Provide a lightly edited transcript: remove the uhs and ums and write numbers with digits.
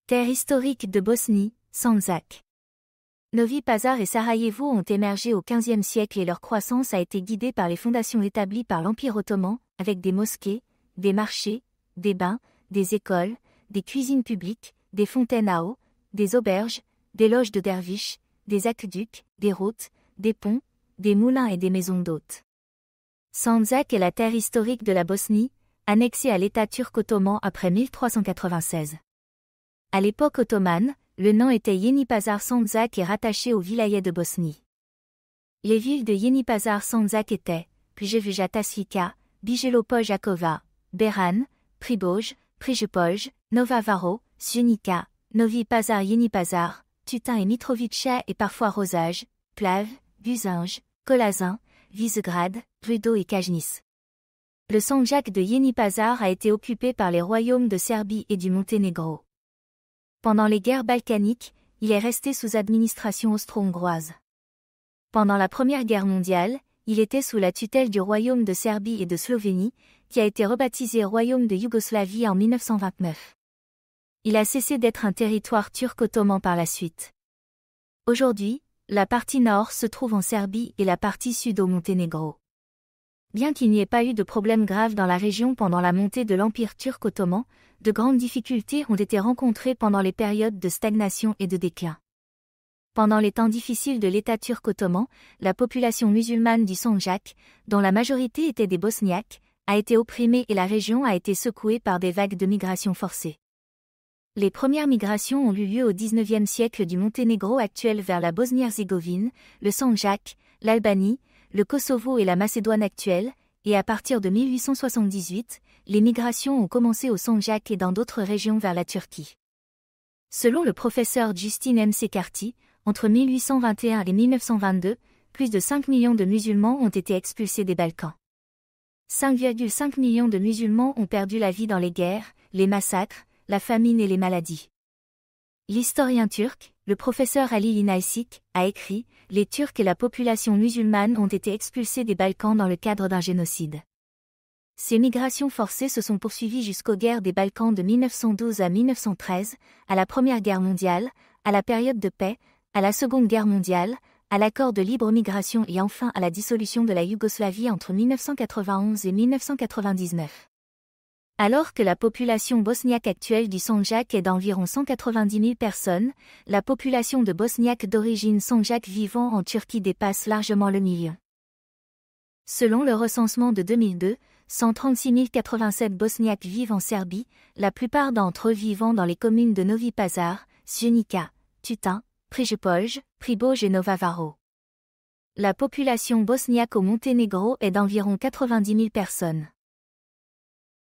Terre historique de Bosnie, Sandžak. Novi Pazar et Sarajevo ont émergé au XVe siècle et leur croissance a été guidée par les fondations établies par l'Empire ottoman, avec des mosquées, des marchés, des bains, des écoles, des cuisines publiques, des fontaines à eau, des auberges, des loges de derviches, des aqueducs, des routes, des ponts, des moulins et des maisons d'hôtes. Sandžak est la terre historique de la Bosnie, annexée à l'État turc ottoman après 1396. À l'époque ottomane, le nom était Yenipazar Sandžak et rattaché au vilayet de Bosnie. Les villes de Yenipazar Sandžak étaient Prijevica Tasvika, Bijelopoljacova, Beran, Priboj, Prijepolj, Nova Varo, Sjenica, Novi Pazar Yenipazar, Tutin et Mitrovica et parfois Rosage, Plave, Buzinj, Kolazin, Visegrad, Rudo et Kajnis. Le Sandžak de Yenipazar a été occupé par les royaumes de Serbie et du Monténégro. Pendant les guerres balkaniques, il est resté sous administration austro-hongroise. Pendant la Première Guerre mondiale, il était sous la tutelle du royaume de Serbie et de Slovénie, qui a été rebaptisé royaume de Yougoslavie en 1929. Il a cessé d'être un territoire turc ottoman par la suite. Aujourd'hui, la partie nord se trouve en Serbie et la partie sud au Monténégro. Bien qu'il n'y ait pas eu de problèmes graves dans la région pendant la montée de l'Empire turc ottoman, de grandes difficultés ont été rencontrées pendant les périodes de stagnation et de déclin. Pendant les temps difficiles de l'État turc ottoman, la population musulmane du Sandžak, dont la majorité était des Bosniaques, a été opprimée et la région a été secouée par des vagues de migration forcée. Les premières migrations ont eu lieu au XIXe siècle du Monténégro actuel vers la Bosnie-Herzégovine, le Sandžak, l'Albanie, le Kosovo et la Macédoine actuelle, et à partir de 1878, les migrations ont commencé au Sandžak et dans d'autres régions vers la Turquie. Selon le professeur Justin M. Sekarti, entre 1821 et 1922, plus de 5 millions de musulmans ont été expulsés des Balkans. 5,5 millions de musulmans ont perdu la vie dans les guerres, les massacres, la famine et les maladies. L'historien turc, le professeur Ali İnaysik, a écrit « Les Turcs et la population musulmane ont été expulsés des Balkans dans le cadre d'un génocide ». Ces migrations forcées se sont poursuivies jusqu'aux guerres des Balkans de 1912 à 1913, à la Première Guerre mondiale, à la période de paix, à la Seconde Guerre mondiale, à l'accord de libre migration et enfin à la dissolution de la Yougoslavie entre 1991 et 1999. Alors que la population bosniaque actuelle du Sandžak est d'environ 190 000 personnes, la population de Bosniaques d'origine Sandžak vivant en Turquie dépasse largement le million. Selon le recensement de 2002, 136 087 Bosniaques vivent en Serbie, la plupart d'entre eux vivant dans les communes de Novi Pazar, Sjenica, Tutin, Prijepolj, Priboj et Nova Varo. La population bosniaque au Monténégro est d'environ 90 000 personnes.